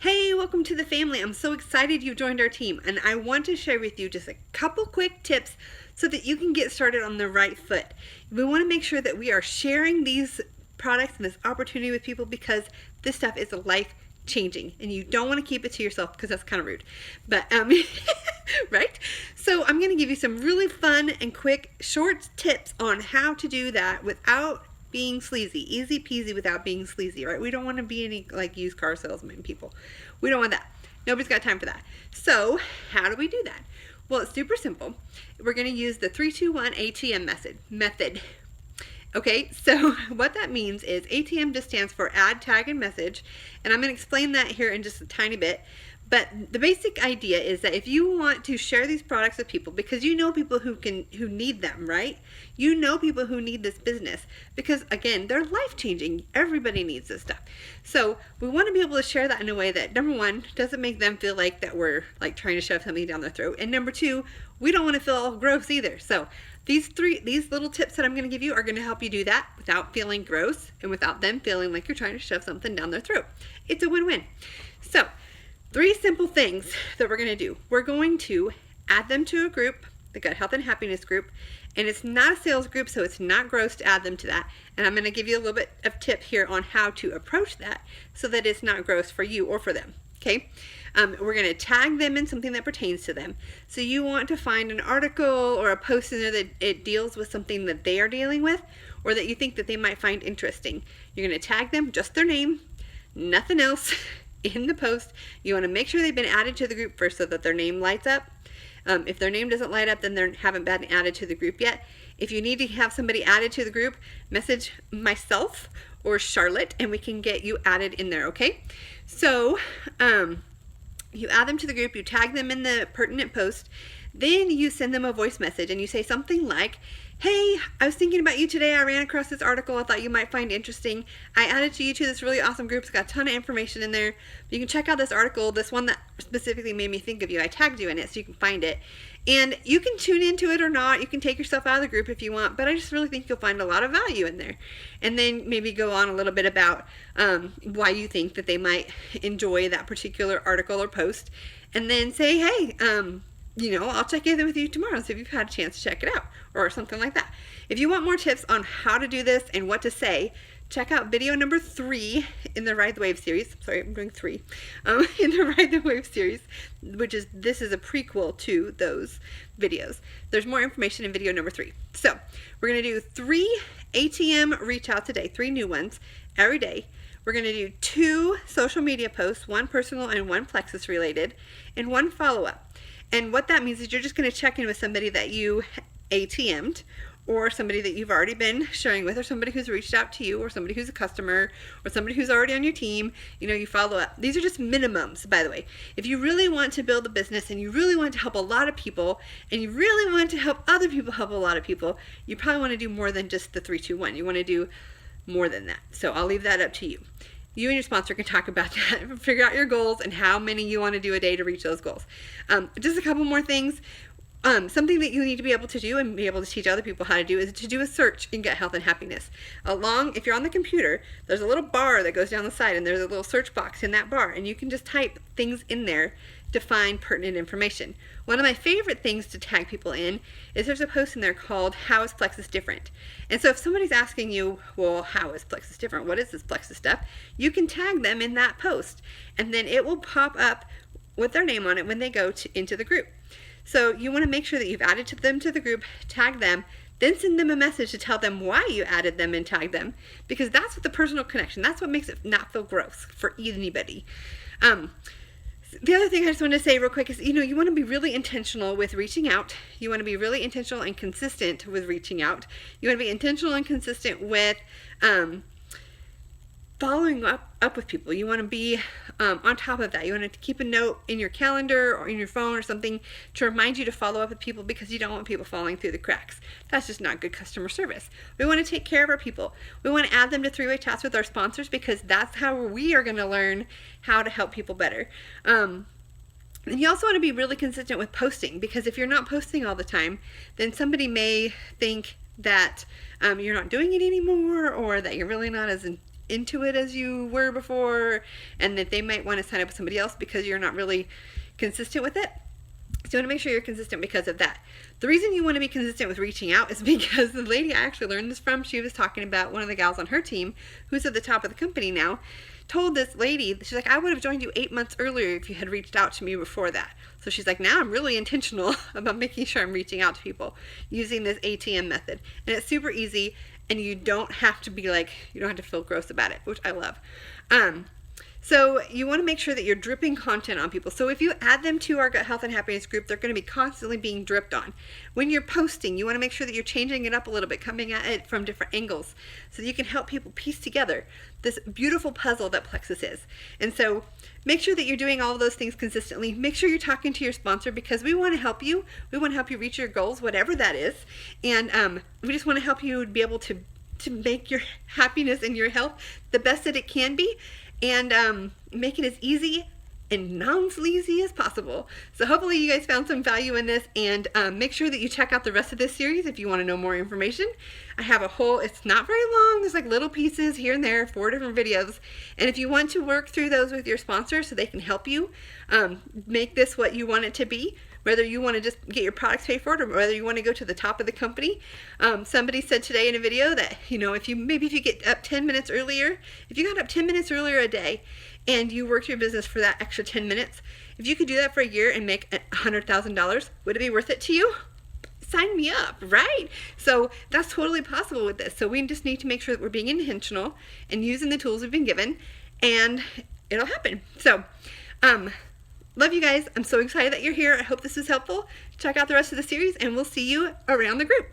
Hey, welcome to the family. I'm so excited you joined our team, and I want to share with you just a couple quick tips so that you can get started on the right foot. We want to make sure that we are sharing these products and this opportunity with people because this stuff is life changing and you don't want to keep it to yourself because that's kind of rude. But right? So I'm going to give you some really fun and quick short tips on how to do that without being sleazy. Easy peasy without being sleazy, right? We don't want to be any like used car salesman people. We don't want that. Nobody's got time for that. So how do we do that? Well, it's super simple. We're going to use the 3-2-1 ATM method. Okay, so what that means is ATM just stands for add, tag, and message. And I'm going to explain that here in just a tiny bit. But the basic idea is that if you want to share these products with people, because you know people who need them, right? You know people who need this business because, again, they're life-changing. Everybody needs this stuff. So we want to be able to share that in a way that, number one, doesn't make them feel like that we're like trying to shove something down their throat. And number two, we don't want to feel all gross either. So these little tips that I'm going to give you are going to help you do that without feeling gross and without them feeling like you're trying to shove something down their throat. It's a win-win. So 3 simple things that we're going to do. We're going to add them to a group, the Gut Health and Happiness group, and it's not a sales group, so it's not gross to add them to that. And I'm going to give you a little bit of tip here on how to approach that so that it's not gross for you or for them. Okay? We're going to tag them in something that pertains to them. So you want to find an article or a post in there that it deals with something that they are dealing with or that you think that they might find interesting. You're going to tag them, just their name, nothing else. In the post, you want to make sure they've been added to the group first so that their name lights up. If their name doesn't light up, then they haven't been added to the group yet. If you need to have somebody added to the group, message myself or Charlotte and we can get you added in there, okay? So you add them to the group, you tag them in the pertinent post, then you send them a voice message and you say something like, hey, I was thinking about you today. I ran across this article I thought you might find interesting. I added you to this really awesome group. It's got a ton of information in there. You can check out this article, this one that specifically made me think of you. I tagged you in it so you can find it. And you can tune into it or not. You can take yourself out of the group if you want, but I just really think you'll find a lot of value in there. And then maybe go on a little bit about why you think that they might enjoy that particular article or post. And then say, hey, I'll check in with you tomorrow so if you've had a chance to check it out or something like that. If you want more tips on how to do this and what to say, check out video number 3 in the Ride the Wave series. Sorry, I'm doing 3. In the Ride the Wave series, this is a prequel to those videos. There's more information in video number 3. So we're going to do 3 ATM reach outs a day, 3 new ones every day. We're going to do 2 social media posts, 1 personal and 1 Plexus related, and 1 follow-up. And what that means is you're just going to check in with somebody that you ATM'd or somebody that you've already been sharing with or somebody who's reached out to you or somebody who's a customer or somebody who's already on your team. You follow up. These are just minimums, by the way. If you really want to build a business and you really want to help a lot of people and you really want to help other people help a lot of people, you probably want to do more than just the 3-2-1. You want to do more than that. So I'll leave that up to you. You and your sponsor can talk about that, figure out your goals and how many you want to do a day to reach those goals. Just a couple more things. Something that you need to be able to do and be able to teach other people how to do is to do a search in Gut Health and Happiness. If you're on the computer, there's a little bar that goes down the side and there's a little search box in that bar and you can just type things in there to find pertinent information. One of my favorite things to tag people in is there's a post in there called How is Plexus Different? And so if somebody's asking you, well, how is Plexus different? What is this Plexus stuff? You can tag them in that post and then it will pop up with their name on it when they go into the group. So you want to make sure that you've added them to the group, tag them, then send them a message to tell them why you added them and tagged them because that's what the personal connection, that's what makes it not feel gross for anybody. The other thing I just want to say real quick is, you want to be really intentional with reaching out. You want to be really intentional and consistent with reaching out. You want to be intentional and consistent with following up with people. You want to be on top of that. You want to keep a note in your calendar or in your phone or something to remind you to follow up with people because you don't want people falling through the cracks. That's just not good customer service. We want to take care of our people. We want to add them to 3-way chats with our sponsors because that's how we are going to learn how to help people better. And you also want to be really consistent with posting because if you're not posting all the time, then somebody may think that you're not doing it anymore or that you're really not as into it as you were before, and that they might want to sign up with somebody else because you're not really consistent with it. So you want to make sure you're consistent because of that. The reason you want to be consistent with reaching out is because the lady I actually learned this from, she was talking about one of the gals on her team who's at the top of the company now, told this lady, she's like, I would have joined you 8 months earlier if you had reached out to me before that. So she's like, now I'm really intentional about making sure I'm reaching out to people using this ATM method. And it's super easy, and you don't have to be like, you don't have to feel gross about it, which I love. So you want to make sure that you're dripping content on people. So if you add them to our Gut Health and Happiness group, they're going to be constantly being dripped on. When you're posting, you want to make sure that you're changing it up a little bit, coming at it from different angles, so that you can help people piece together this beautiful puzzle that Plexus is. And so make sure that you're doing all of those things consistently. Make sure you're talking to your sponsor, because we want to help you. We want to help you reach your goals, whatever that is. And we just want to help you be able to make your happiness and your health the best that it can be, and make it as easy and non-sleazy as possible. So hopefully you guys found some value in this, and make sure that you check out the rest of this series if you want to know more information. I have a whole, it's not very long, there's like little pieces here and there, 4 different videos, and if you want to work through those with your sponsor so they can help you make this what you want it to be, whether you want to just get your products paid for it or whether you want to go to the top of the company. Somebody said today in a video that, if you get up 10 minutes earlier, if you got up 10 minutes earlier a day and you worked your business for that extra 10 minutes, if you could do that for a year and make $100,000, would it be worth it to you? Sign me up, right? So that's totally possible with this. So we just need to make sure that we're being intentional and using the tools we've been given, and it'll happen. So, love you guys. I'm so excited that you're here. I hope this was helpful. Check out the rest of the series, and we'll see you around the group.